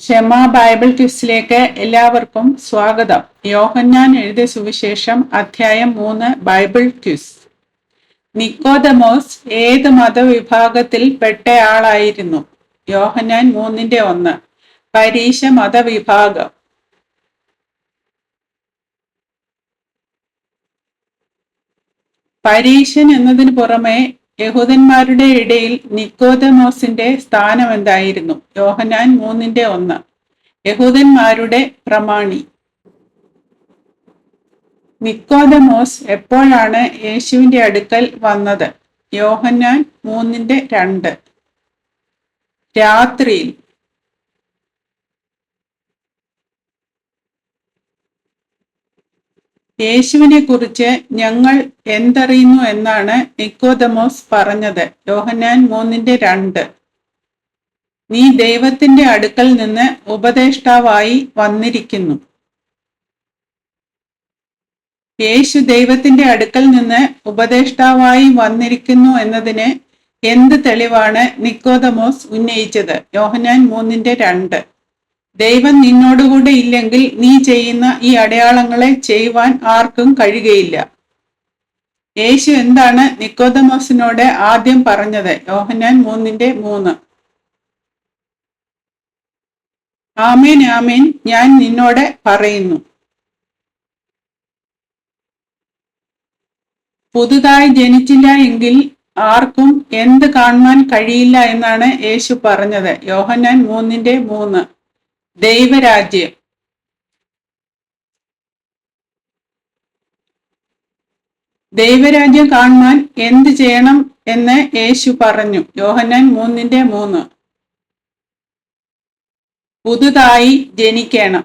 ക്ഷമ ബൈബിൾ ക്വിസിലേക്ക് എല്ലാവർക്കും സ്വാഗതം. യോഹന്നാൻ എഴുതിയ സുവിശേഷം അധ്യായം 3 ബൈബിൾ ക്വിസ്. നിക്കോദമോസ് ഏത് മതവിഭാഗത്തിൽ പെട്ടയാളായിരുന്നു? യോഹന്നാൻ 3:1. പരീശ മതവിഭാഗം. പരീശൻ എന്നതിനു പുറമെ യഹൂദന്മാരുടെ ഇടയിൽ നിക്കോദമോസിന്റെ സ്ഥാനം എന്തായിരുന്നു? യോഹന്നാൻ 3:1. യഹൂദന്മാരുടെ പ്രമാണി. നിക്കോദമോസ് എപ്പോഴാണ് യേശുവിന്റെ അടുക്കൽ വന്നത്? യോഹന്നാൻ 3:2. രാത്രിയിൽ. യേശുവിനെ കുറിച്ച് ഞങ്ങൾ എന്തറിയുന്നു എന്നാണ് നിക്കോദമോസ് പറഞ്ഞത്? യോഹന്നാൻ 3:2. നീ ദൈവത്തിന്റെ അടുക്കൽ നിന്ന് ഉപദേഷ്ടാവായി വന്നിരിക്കുന്നു. യേശു ദൈവത്തിന്റെ അടുക്കൽ നിന്ന് ഉപദേഷ്ടാവായി വന്നിരിക്കുന്നു എന്നതിന് എന്ത് തെളിവാണ് നിക്കോദമോസ് ഉന്നയിച്ചത്? യോഹന്നാൻ 3:2. ദൈവം നിന്നോടുകൂടെ ഇല്ലെങ്കിൽ നീ ചെയ്യുന്ന ഈ അടയാളങ്ങളെ ചെയ്യുവാൻ ആർക്കും കഴിയുകയില്ല. യേശു എന്താണ് നിക്കോദമോസിനോട് ആദ്യം പറഞ്ഞത്? യോഹന്നാൻ 3:3. ആമേൻ ആമേൻ, ഞാൻ നിന്നോട് പറയുന്നു. പുതുതായി ജനിച്ചില്ല എങ്കിൽ ആർക്കും എന്ത് കാണുവാൻ കഴിയില്ല എന്നാണ് യേശു പറഞ്ഞത്? യോഹന്നാൻ 3:3. ദൈവരാജ്യം. ദൈവരാജ്യം കാണുവാൻ എന്ത് ചെയ്യണം എന്ന് യേശു പറഞ്ഞു? യോഹന്നാൻ 3:3. പുതുതായി ജനിക്കണം.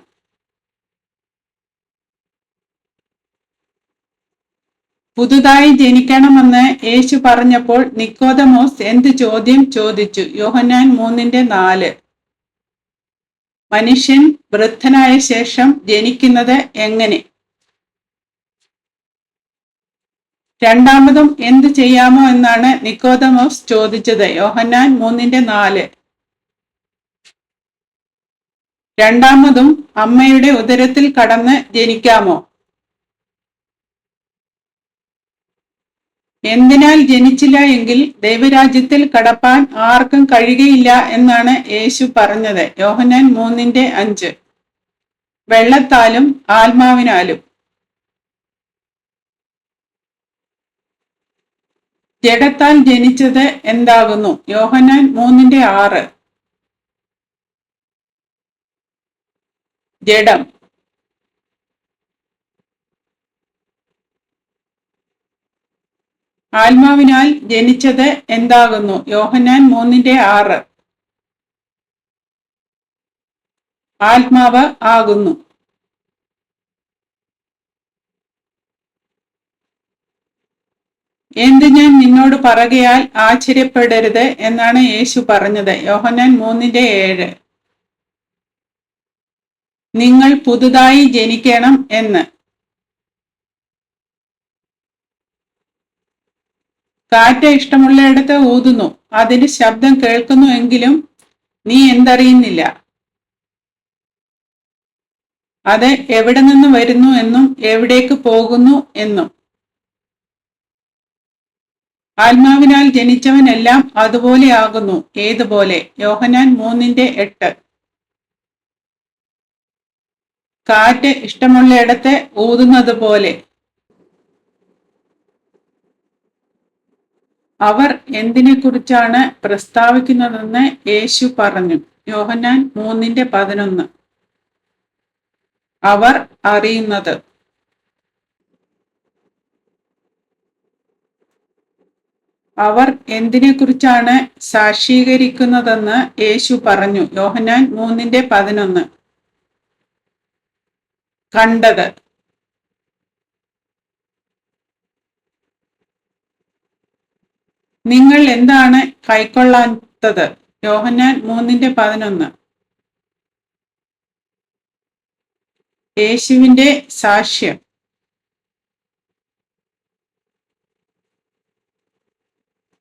പുതുതായി ജനിക്കണമെന്ന് യേശു പറഞ്ഞപ്പോൾ നിക്കോദമോസ് എന്ത് ചോദ്യം ചോദിച്ചു? യോഹന്നാൻ 3:4. മനുഷ്യൻ വൃദ്ധനായ ശേഷം ജനിക്കുന്നത് എങ്ങനെ? രണ്ടാമതും എന്ത് ചെയ്യാമോ എന്നാണ് നിക്കോദമോസ് ചോദിച്ചത്? യോഹന്നാൻ 3:4. രണ്ടാമതും അമ്മയുടെ ഉദരത്തിൽ കടന്ന് ജനിക്കാമോ? എന്തിനാൽ ജനിച്ചില്ല എങ്കിൽ ദൈവരാജ്യത്തിൽ കടപ്പാൻ ആർക്കും കഴിയുകയില്ല എന്നാണ് യേശു പറഞ്ഞത്? യോഹന്നാൻ 3:5. വെള്ളത്താലും ആത്മാവിനാലും. ജഡത്താൽ ജനിച്ചത് എന്താകുന്നു? യോഹന്നാൻ 3:6. ജഡം. ആത്മാവിനാൽ ജനിച്ചത് എന്താകുന്നു? യോഹന്നാൻ 3:6. ആത്മാവ് ആകുന്നു. എന്ത് ഞാൻ നിന്നോട് പറയുകയാൽ ആശ്ചര്യപ്പെടരുത് എന്നാണ് യേശു പറഞ്ഞത്? യോഹന്നാൻ 3:7. നിങ്ങൾ പുതുതായി ജനിക്കണം എന്ന്. കാറ്റ് ഇഷ്ടമുള്ളയിടത്ത് ഊതുന്നു, അതിന്റെ ശബ്ദം കേൾക്കുന്നു, എങ്കിലും നീ എന്തറിയുന്നില്ല. അത് എവിടെ നിന്ന് വരുന്നു എന്നും എവിടേക്ക് പോകുന്നു എന്നും. ആത്മാവിനാൽ ജനിച്ചവനെല്ലാം അതുപോലെ ആകുന്നു. ഏതുപോലെ? യോഹന്നാൻ 3:8. കാറ്റ് ഇഷ്ടമുള്ളയിടത്ത് ഊതുന്നത് പോലെ. അവർ എന്തിനെക്കുറിച്ചാണ് പ്രസ്താവിക്കുന്നതെന്ന് യേശു പറഞ്ഞു? യോഹന്നാൻ 3:11. അവർ അറിയുന്നത്. അവർ എന്തിനെക്കുറിച്ചാണ് സാക്ഷീകരിക്കുന്നതെന്ന് യേശു പറഞ്ഞു? യോഹന്നാൻ 3:11. കണ്ടത്. നിങ്ങൾ എന്താണ് കൈക്കൊള്ളാത്തത്? യോഹന്നാൻ 3:11. യേശുവിന്റെ സാക്ഷ്യം.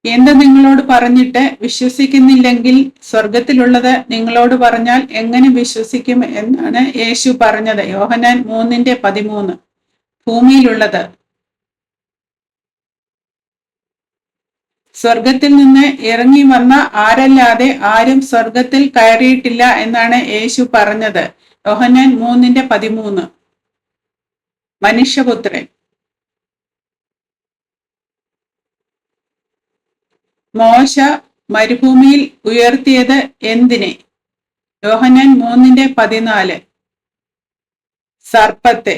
എന്ത് നിങ്ങളോട് പറഞ്ഞിട്ട് വിശ്വസിക്കുന്നില്ലെങ്കിൽ സ്വർഗത്തിലുള്ളത് നിങ്ങളോട് പറഞ്ഞാൽ എങ്ങനെ വിശ്വസിക്കും എന്നാണ് യേശു പറഞ്ഞത്. യോഹന്നാൻ 3:13. ഭൂമിയിലുള്ളത് സ്വർഗത്തിൽ നിന്ന് ഇറങ്ങി വന്ന ആരല്ലാതെ ആരും സ്വർഗത്തിൽ കയറിയിട്ടില്ല എന്നാണ് യേശു പറഞ്ഞത്. യോഹന്നാൻ 3:13. മനുഷ്യപുത്രൻ മോശ മരുഭൂമിയിൽ ഉയർത്തിയത് എന്തിനെ? യോഹന്നാൻ 3:14. സർപ്പത്തെ.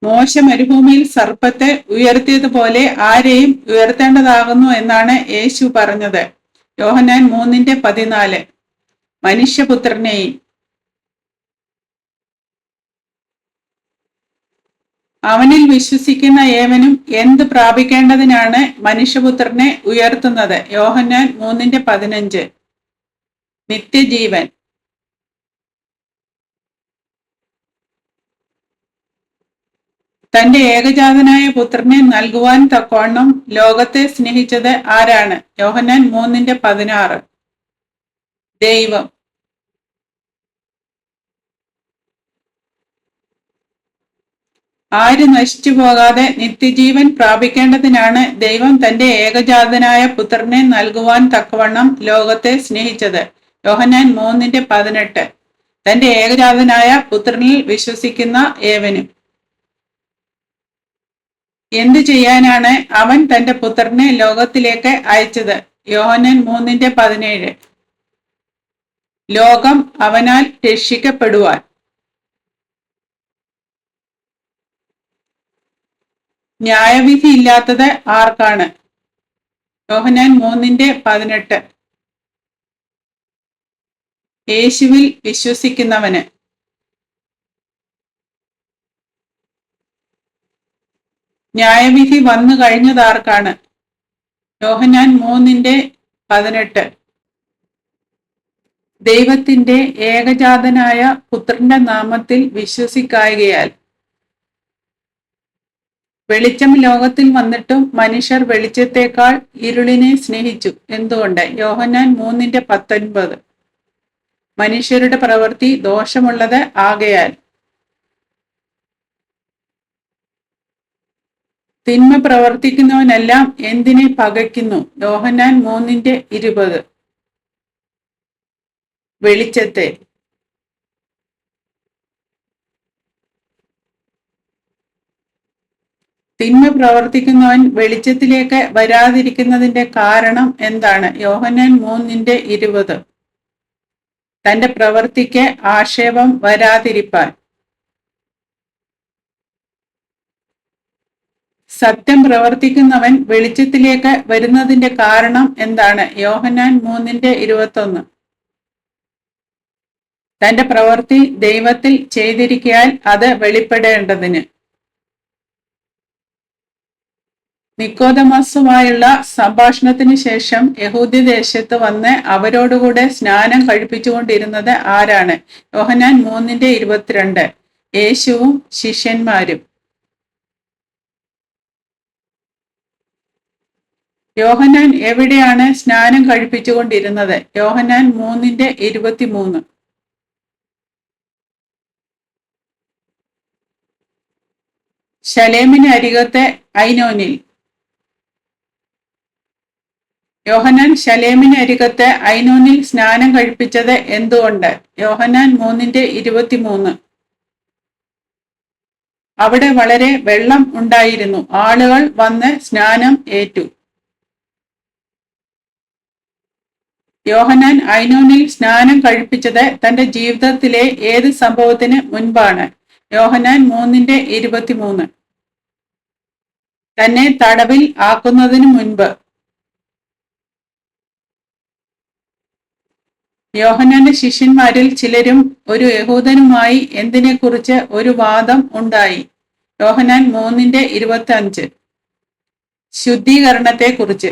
മോശ മരുഭൂമിയിൽ സർപ്പത്തെ ഉയർത്തിയതുപോലെ ആരെയും ഉയർത്തേണ്ടതാകുന്നു എന്നാണ് യേശു പറഞ്ഞത്. യോഹന്നാൻ 3:14. മനുഷ്യപുത്രനെയും. അവനിൽ വിശ്വസിക്കുന്ന ഏവനും എന്ത് പ്രാപിക്കേണ്ടതിനാണ് മനുഷ്യപുത്രനെ ഉയർത്തുന്നത്? യോഹന്നാൻ 3:15. നിത്യജീവൻ. തന്റെ ഏകജാതനായ പുത്രനെ നൽകുവാൻ തക്കവണ്ണം ലോകത്തെ സ്നേഹിച്ചത് ആരാണ്? യോഹന്നാൻ 3:16. ദൈവം. ആര് നശിച്ചു പോകാതെ നിത്യജീവൻ പ്രാപിക്കേണ്ടതിനാണ് ദൈവം തന്റെ ഏകജാതനായ പുത്രനെ നൽകുവാൻ തക്കവണ്ണം ലോകത്തെ സ്നേഹിച്ചത്? യോഹന്നാൻ 3:18. തന്റെ ഏകജാതനായ പുത്രനിൽ വിശ്വസിക്കുന്ന ഏവനും. എന്തു ചെയ്യാനാണ് അവൻ തന്റെ പുത്രനെ ലോകത്തിലേക്ക് അയച്ചത്? യോഹന്നാൻ 3:17. ലോകം അവനാൽ രക്ഷിക്കപ്പെടുവാൻ. ന്യായവിധി ഇല്ലാത്തത് ആർക്കാണ്? യോഹന്നാൻ 3:18. യേശുവിൽ വിശ്വസിക്കുന്നവന്. ന്യായവിധി വന്നു കഴിഞ്ഞതാർക്കാണ്? യോഹന്നാൻ 3:18. ദൈവത്തിന്റെ ഏകജാതനായ പുത്രന്റെ നാമത്തിൽ വിശ്വസിക്കായ്കയാൽ. വെളിച്ചം ലോകത്തിൽ വന്നിട്ടും മനുഷ്യർ വെളിച്ചത്തേക്കാൾ ഇരുളിനെ സ്നേഹിച്ചു. എന്തുകൊണ്ട്? യോഹന്നാൻ 3:19. മനുഷ്യരുടെ പ്രവൃത്തി ദോഷമുള്ളത് ആകയാൽ. തിന്മ പ്രവർത്തിക്കുന്നവനെല്ലാം എന്തിനെ പകയ്ക്കുന്നു? യോഹന്നാൻ 3:20. വെളിച്ചത്തെ. തിന്മ പ്രവർത്തിക്കുന്നവൻ വെളിച്ചത്തിലേക്ക് വരാതിരിക്കുന്നതിന്റെ കാരണം എന്താണ്? യോഹന്നാൻ 3:20. തന്റെ പ്രവൃത്തിക്ക് ആക്ഷേപം വരാതിരിപ്പാൻ. സത്യം പ്രവർത്തിക്കുന്നവൻ വെളിച്ചത്തിലേക്ക് വരുന്നതിന്റെ കാരണം എന്താണ്? യോഹന്നാൻ 3:21. തന്റെ പ്രവൃത്തി ദൈവത്തിൽ ചെയ്തിരിക്കയാൽ അത് വെളിപ്പെടേണ്ടതിന്. നിക്കോദെമോസുമായുള്ള സംഭാഷണത്തിന് ശേഷം യഹൂദ്യദേശത്ത് വന്ന് അവരോടുകൂടെ സ്നാനം കഴിപ്പിച്ചുകൊണ്ടിരുന്നത് ആരാണ്? യോഹന്നാൻ 3:22. യേശുവും ശിഷ്യന്മാരും. യോഹന്നാൻ എവിടെയാണ് സ്നാനം കഴിപ്പിച്ചുകൊണ്ടിരുന്നത്? യോഹന്നാൻ 3:23. ശലേമിന് അരികത്തെ ഐനോനിൽ. യോഹന്നാൻ ശലേമിന് അരികത്തെ ഐനോനിൽ സ്നാനം കഴിപ്പിച്ചത് എന്തുകൊണ്ട്? യോഹന്നാൻ 3:23. അവിടെ വളരെ വെള്ളം ഉണ്ടായിരുന്നു. ആളുകൾ വന്ന് സ്നാനം ഏറ്റു. യോഹന്നാൻ ഐനോനിൽ സ്നാനം കഴിപ്പിച്ചത് തന്റെ ജീവിതത്തിലെ ഏത് സംഭവത്തിന് മുൻപാണ്? യോഹന്നാൻ 3:23. തന്നെ തടവിൽ ആക്കുന്നതിന് മുൻപ്. യോഹന്നാന്റെ ശിഷ്യന്മാരിൽ ചിലരും ഒരു യഹൂദനുമായി എന്തിനെക്കുറിച്ച് ഒരു വാദം ഉണ്ടായി? യോഹന്നാൻ 3:25. ശുദ്ധീകരണത്തെക്കുറിച്ച്.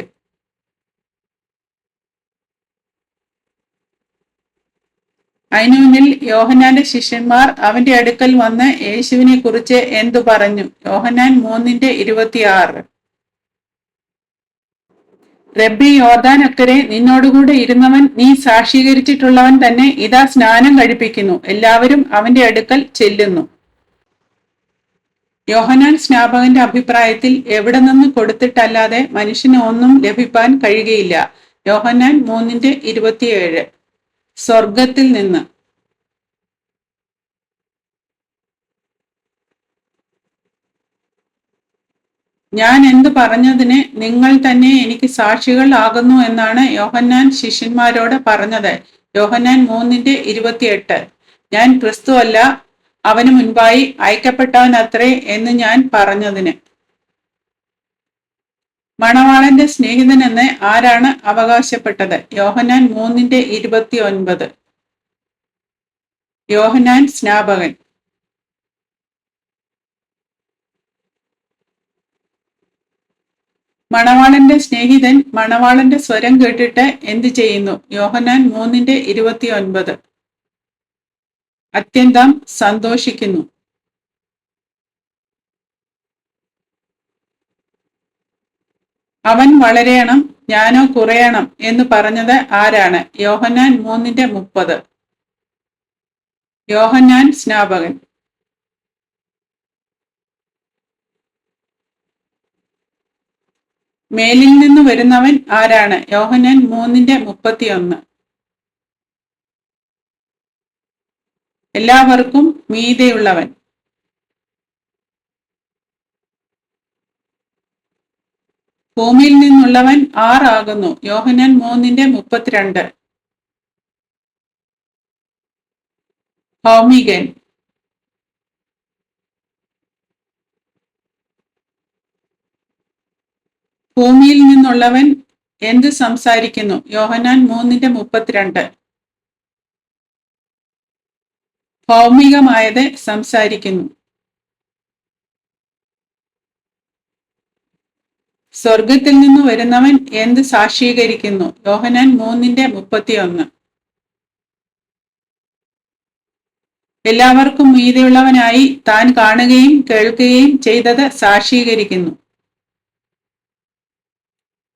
അതിനുമുന്നിൽ യോഹന്നാന്റെ ശിഷ്യന്മാർ അവന്റെ അടുക്കൽ വന്ന് യേശുവിനെ കുറിച്ച് എന്തു പറഞ്ഞു? യോഹന്നാൻ 3:26. റബ്ബി, യോർദാൻ അക്കരെ നിന്നോടുകൂടെ ഇരുന്നവൻ, നീ സാക്ഷീകരിച്ചിട്ടുള്ളവൻ തന്നെ ഇതാ സ്നാനം കഴിപ്പിക്കുന്നു, എല്ലാവരും അവന്റെ അടുക്കൽ ചെല്ലുന്നു. യോഹന്നാൻ സ്നാപകന്റെ അഭിപ്രായത്തിൽ എവിടെ നിന്ന് കൊടുത്തിട്ടല്ലാതെ മനുഷ്യന് ഒന്നും ലഭിപ്പാൻ കഴിയുകയില്ല. യോഹന്നാൻ 3:27. സ്വർഗത്തിൽ നിന്ന്. ഞാൻ എന്ത് പറഞ്ഞതിന് നിങ്ങൾ തന്നെ എനിക്ക് സാക്ഷികൾ ആകുന്നു എന്നാണ് യോഹന്നാൻ ശിഷ്യന്മാരോട് പറഞ്ഞത്. യോഹന്നാൻ 3:28. ഞാൻ ക്രിസ്തു അല്ല, അവന് മുൻപായി അയക്കപ്പെട്ടവനത്രേ എന്ന് ഞാൻ പറഞ്ഞതിന്. മണവാളന്റെ സ്നേഹിതനെന്ന് ആരാണ് അവകാശപ്പെട്ടത്? യോഹന്നാൻ 3:29. യോഹന്നാൻ സ്നാപകൻ. മണവാളന്റെ സ്നേഹിതൻ മണവാളന്റെ സ്വരം കേട്ടിട്ട് എന്തു ചെയ്യുന്നു? യോഹന്നാൻ 3:29. അത്യന്തം സന്തോഷിക്കുന്നു. അവൻ വളരേണം, ഞാനോ കുറയണം എന്ന് പറഞ്ഞത് ആരാണ്? യോഹന്നാൻ 3:30. യോഹന്നാൻ സ്നാപകൻ. മേലിൽ നിന്ന് വരുന്നവൻ ആരാണ്? യോഹന്നാൻ 3:31. എല്ലാവർക്കും മീതെയുള്ളവൻ. ഭൂമിയിൽ നിന്നുള്ളവൻ ആറാകുന്നു? യോഹന്നാൻ 3:32. ഭൗമികൻ. ഭൂമിയിൽ നിന്നുള്ളവൻ എന്ത് സംസാരിക്കുന്നു? യോഹന്നാൻ 3:32. ഭൗമികമായത് സംസാരിക്കുന്നു. സ്വർഗത്തിൽ നിന്ന് വരുന്നവൻ എന്ത് സാക്ഷീകരിക്കുന്നു? യോഹന്നാൻ 3:31. എല്ലാവർക്കും മീതെയുള്ളവനായി താൻ കാണുകയും കേൾക്കുകയും ചെയ്തത് സാക്ഷീകരിക്കുന്നു.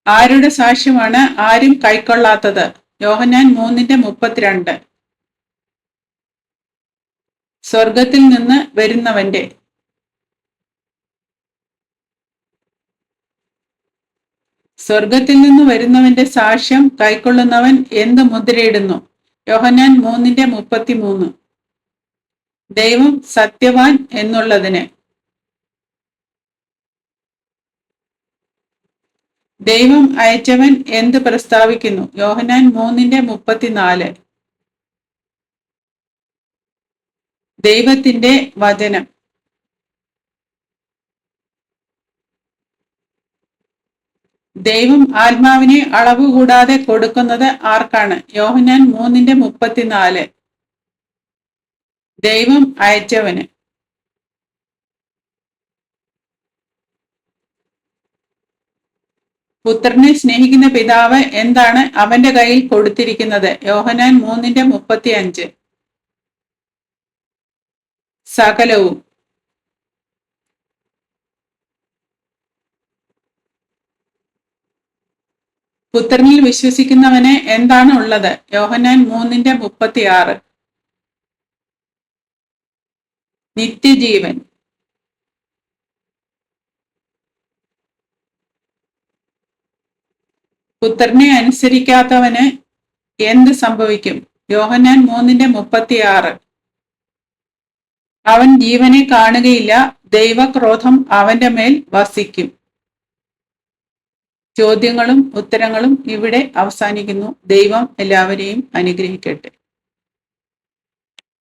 ആരുടെ സാക്ഷ്യമാണ് ആരും കൈക്കൊള്ളാത്തത്? യോഹന്നാൻ 3:32. സ്വർഗത്തിൽ നിന്ന് വരുന്നവന്റെ. സ്വർഗത്തിൽ നിന്ന് വരുന്നവന്റെ സാക്ഷ്യം കൈക്കൊള്ളുന്നവൻ എന്ത് മുദ്രയിടുന്നു? യോഹന്നാൻ 3:33. ദൈവം സത്യവാൻ എന്നുള്ളതിന്. ദൈവം അയച്ചവൻ എന്ത് പ്രസ്താവിക്കുന്നു? യോഹന്നാൻ 3:34. ദൈവത്തിന്റെ വചനം. ദൈവം ആത്മാവിനെ അളവ് കൂടാതെ കൊടുക്കുന്നത് ആർക്കാണ്? യോഹന്നാൻ 3:34. ദൈവം അയച്ചവന്. പുത്രനെ സ്നേഹിക്കുന്ന പിതാവ് എന്താണ് അവന്റെ കയ്യിൽ കൊടുത്തിരിക്കുന്നത്? യോഹന്നാൻ 3:35. സകലവും. പുത്രനിൽ വിശ്വസിക്കുന്നവന് എന്താണ് ഉള്ളത്? യോഹന്നാൻ 3:36. നിത്യജീവൻ. പുത്രനെ അനുസരിക്കാത്തവന് എന്ത് സംഭവിക്കും? യോഹന്നാൻ 3:36. അവൻ ജീവനെ കാണുകയില്ല, ദൈവക്രോധം അവന്റെ മേൽ വസിക്കും. ചോദ്യങ്ങളും ഉത്തരങ്ങളും ഇവിടെ അവസാനിക്കുന്നു. ദൈവം എല്ലാവരെയും അനുഗ്രഹിക്കട്ടെ.